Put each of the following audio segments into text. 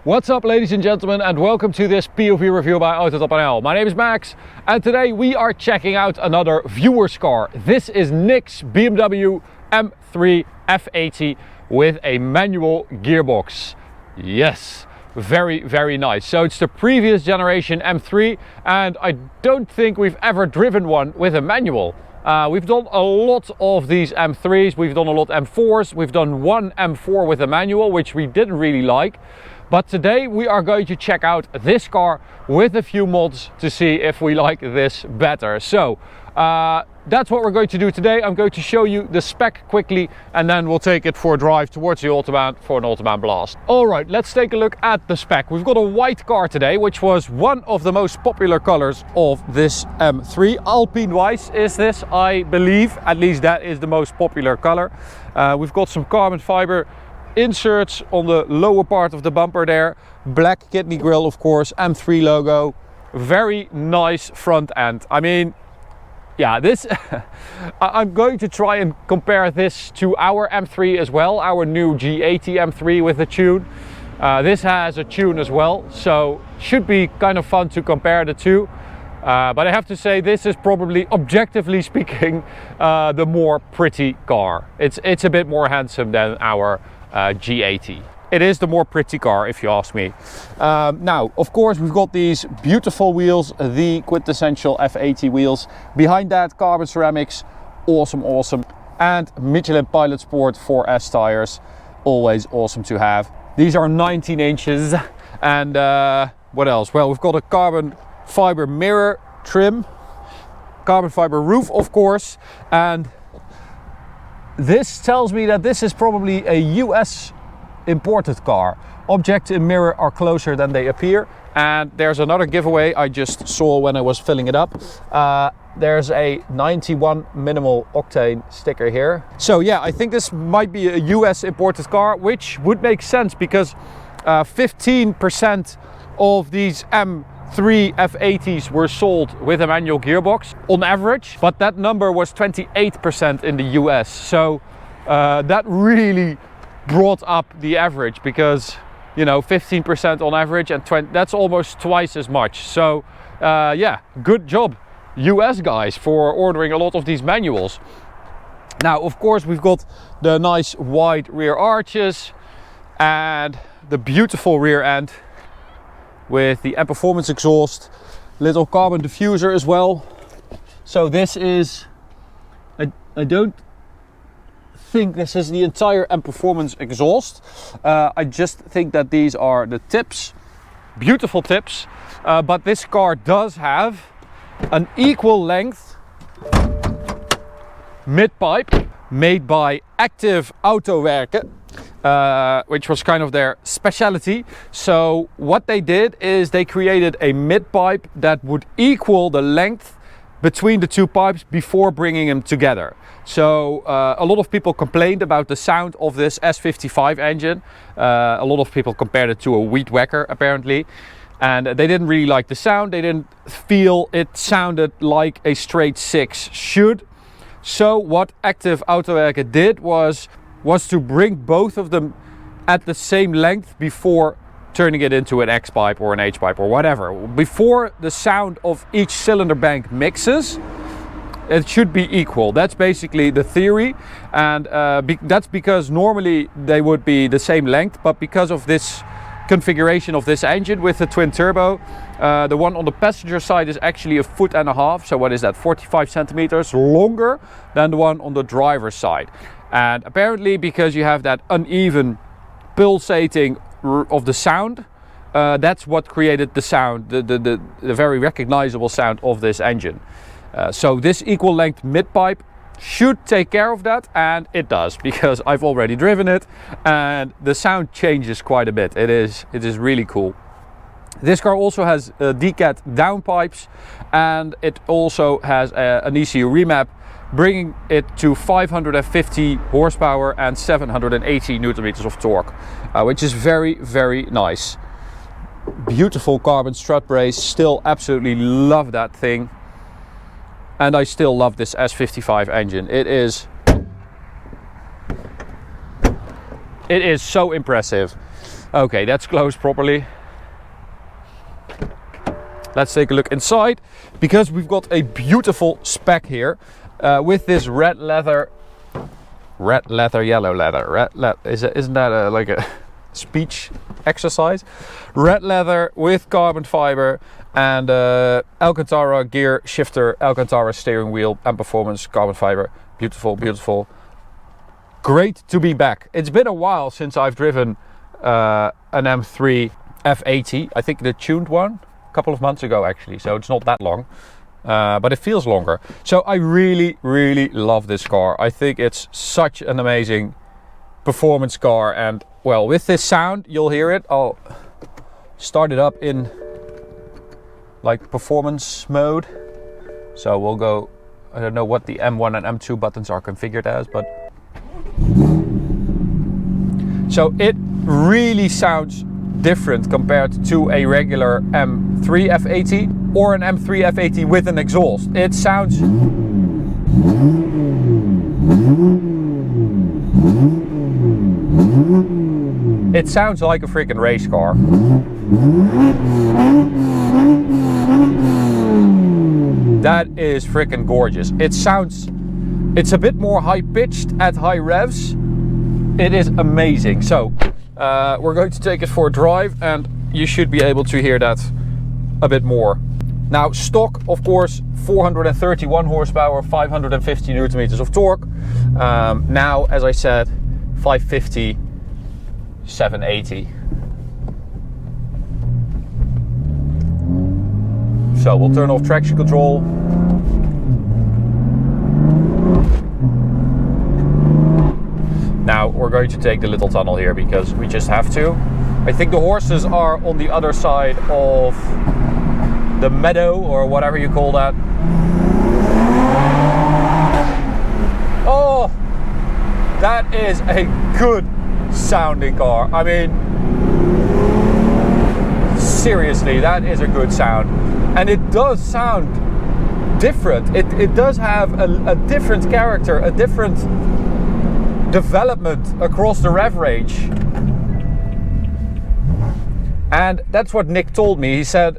What's up, ladies and gentlemen, and welcome to this POV review by AutoTopNL. My name is Max, and today we are checking out another viewer's car. This is Nick's BMW M3 F80 with a manual gearbox. Yes, very nice. So it's the previous generation M3, and I don't think we've ever driven one with a manual. We've done a lot of these M3s, we've done a lot M4s, we've done one M4 with a manual, which we didn't really like. But today we are going to check out this car with a few mods to see if we like this better. So that's what we're going to do today. I'm going to show you the spec quickly, and then we'll take it for a drive towards the Autobahn for an Autobahn blast. All right, let's take a look at the spec. We've got a white car today, which was one of the most popular colors of this M3. Alpine Weiss is this, I believe. At least that is the most popular color. We've got some carbon fiber inserts on the lower part of the bumper there, black kidney grille, of course, M3 logo, very nice front end. I mean, yeah, this I'm going to try and compare this to our M3 as well, our new G80 M3 with a tune. This has a tune as well, so should be kind of fun to compare the two. But I have to say, this is probably, objectively speaking, the more pretty car. It's a bit more handsome than our G80. It is the more pretty car, if you ask me. Now, of course, we've got these beautiful wheels, the quintessential F80 wheels. Behind that, carbon ceramics, awesome. And Michelin Pilot Sport 4S tires, always awesome to have. These are 19 inches. And what else? Well, we've got a carbon fiber mirror trim, carbon fiber roof, of course, and this tells me that this is probably a US imported car. Objects in mirror are closer than they appear. And there's another giveaway I just saw when I was filling it up. There's a 91 minimal octane sticker here. So yeah, I think this might be a US imported car, which would make sense because 15% of these M3 F80s were sold with a manual gearbox on average, but that number was 28% in the US. So that really brought up the average because, you know, 15% on average and that's almost twice as much. So yeah, good job US guys for ordering a lot of these manuals. Now, of course, we've got the nice wide rear arches and the beautiful rear end with the M Performance exhaust, little carbon diffuser as well. So this is, I don't think this is the entire M Performance exhaust. I just think that these are the tips, beautiful tips. But this car does have an equal length mid-pipe made by Active Autowerken. Which was kind of their specialty. So what they did is they created a mid-pipe that would equal the length between the two pipes before bringing them together. So a lot of people complained about the sound of this S55 engine. A lot of people compared it to a weed whacker apparently, and they didn't really like the sound. They didn't feel it sounded like a straight six should. So what Active Autowerken did was to bring both of them at the same length before turning it into an X pipe or an H pipe or whatever. Before the sound of each cylinder bank mixes, it should be equal. That's basically the theory, and that's because normally they would be the same length, but because of this configuration of this engine with the twin turbo, the one on the passenger side is actually 1.5 feet. So what is that, 45 centimeters longer than the one on the driver's side. And apparently because you have that uneven pulsating of the sound, that's what created the sound, the very recognizable sound of this engine. So this equal length mid-pipe should take care of that, and it does, because I've already driven it and the sound changes quite a bit. It is really cool. This car also has decat downpipes, and it also has an ECU remap, bringing it to 550 horsepower and 780 Newton meters of torque, which is very nice. Beautiful carbon strut brace, still absolutely love that thing. And I still love this S55 engine. It is so impressive. Okay, that's closed properly. Let's take a look inside, because we've got a beautiful spec here with this red leather, yellow leather. Isn't that like a speech exercise? Red leather with carbon fiber and Alcantara gear shifter, Alcantara steering wheel and performance carbon fiber. Beautiful, beautiful. Great to be back. It's been a while since I've driven an M3 F80. I think the tuned one a couple of months ago actually, so it's not that long. But it feels longer. So I really, really love this car. I think it's such an amazing performance car, and well, with this sound, you'll hear it. I'll start it up in like performance mode. So we'll go, I don't know what the M1 and M2 buttons are configured as, but so it really sounds different compared to a regular M3 F80 or an M3 F80 with an exhaust. It sounds like a freaking race car. That is freaking gorgeous. It's a bit more high pitched at high revs. It is amazing. So we're going to take it for a drive, and you should be able to hear that a bit more. Now, stock, of course, 431 horsepower, 550 newton meters of torque. Now, as I said, 550, 780. So we'll turn off traction control. Now we're going to take the little tunnel here because we just have to. I think the horses are on the other side of the meadow, or whatever you call that. Oh, that is a good sounding car. I mean, seriously, that is a good sound. And it does sound different. It does have a different character, a different development across the rev range. And that's what Nick told me. He said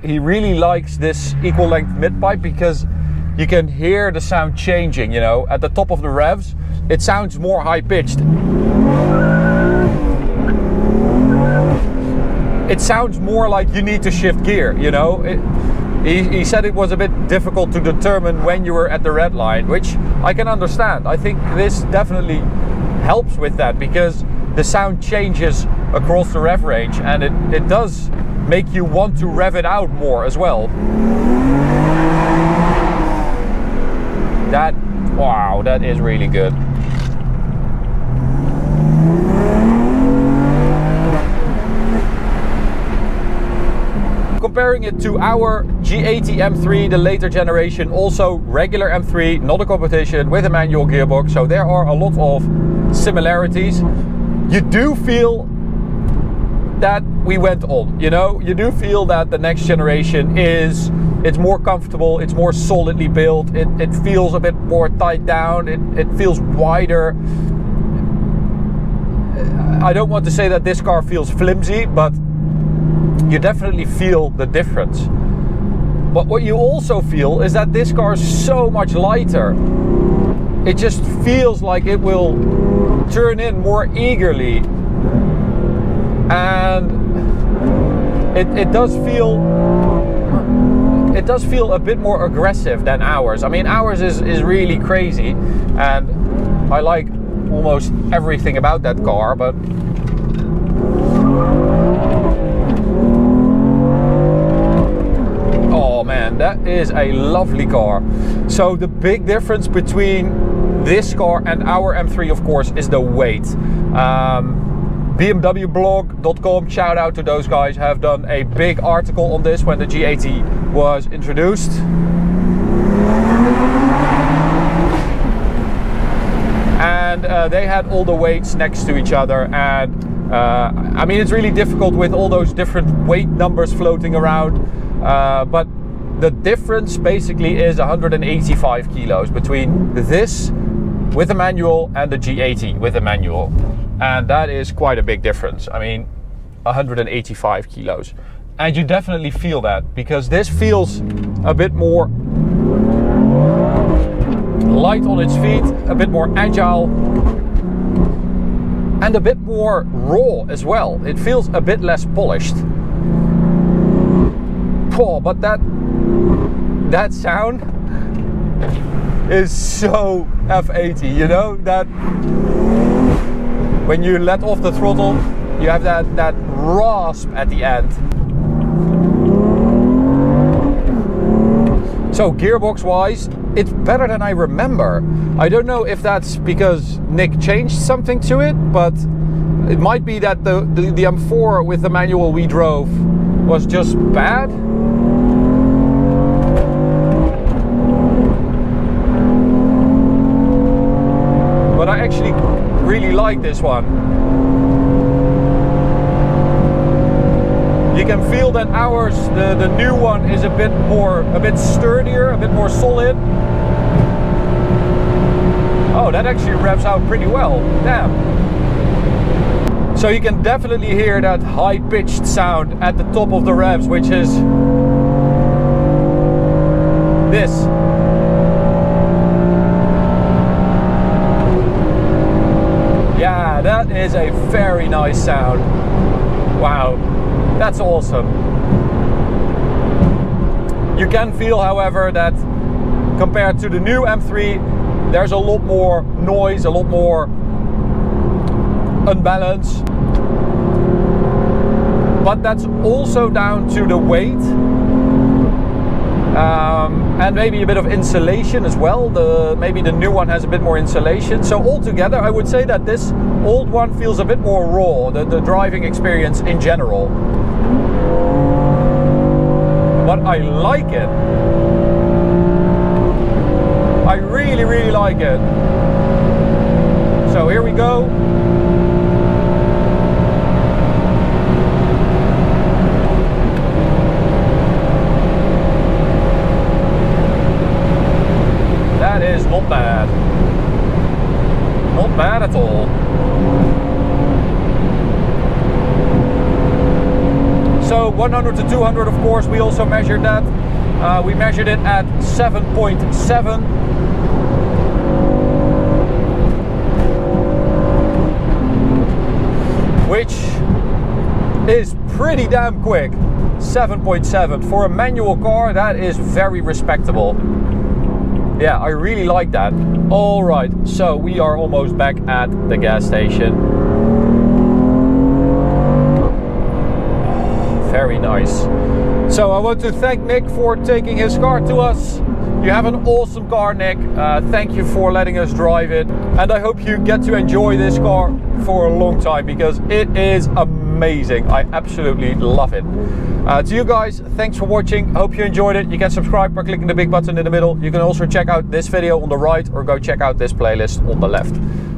he really likes this equal length mid pipe because you can hear the sound changing, you know, at the top of the revs. It sounds more high pitched. It sounds more like you need to shift gear, you know. He said it was a bit difficult to determine when you were at the red line, which I can understand. I think this definitely helps with that because the sound changes across the rev range, and it does make you want to rev it out more as well. Wow, that is really good. Comparing it to our G80 M3, the later generation, also regular M3, not a competition, with a manual gearbox, so there are a lot of similarities. You do feel that we went on, you know, you do feel that the next generation it's more comfortable, it's more solidly built, it feels a bit more tied down, it feels wider. I don't want to say that this car feels flimsy, but you definitely feel the difference. But what you also feel is that this car is so much lighter. It just feels like it will turn in more eagerly. And it does feel a bit more aggressive than ours. I mean, ours is really crazy, and I like almost everything about that car, but oh man, that is a lovely car. So the big difference between this car and our M3, of course, is the weight. BMWblog.com, shout out to those guys, have done a big article on this when the G80 was introduced. And they had all the weights next to each other, and I mean, it's really difficult with all those different weight numbers floating around, but the difference basically is 185 kilos between this with a manual and the G80 with a manual, and that is quite a big difference. I mean, 185 kilos. And you definitely feel that, because this feels a bit more light on its feet, a bit more agile, and a bit more raw as well. It feels a bit less polished. Oh, but that sound is so F80, you know, that when you let off the throttle, you have that rasp at the end. So gearbox wise, it's better than I remember. I don't know if that's because Nick changed something to it, but it might be that the M4 with the manual we drove was just bad. But I actually really like this one. You can feel that ours, the new one, is a bit sturdier, a bit more solid. Oh, that actually revs out pretty well. Damn. So you can definitely hear that high-pitched sound at the top of the revs, which is this. Yeah, that is a very nice sound. Wow, that's awesome. You can feel, however, that compared to the new M3, there's a lot more noise, a lot more unbalance. But that's also down to the weight. And maybe a bit of insulation as well. Maybe the new one has a bit more insulation. So altogether, I would say that this old one feels a bit more raw, the driving experience in general. But I like it. I really, really like it. So here we go. That is not bad. Not bad at all. So 100 to 200, of course, we also measured that. We measured it at 7.7. Which is pretty damn quick. 7.7 for a manual car, that is very respectable. Yeah, I really like that. All right, so we are almost back at the gas station. Very nice. So I want to thank Nick for taking his car to us. You have an awesome car, Nick. Thank you for letting us drive it. And I hope you get to enjoy this car for a long time, because it is amazing. I absolutely love it. To you guys, thanks for watching. I hope you enjoyed it. You can subscribe by clicking the big button in the middle. You can also check out this video on the right, or go check out this playlist on the left.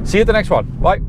See you at the next one. Bye.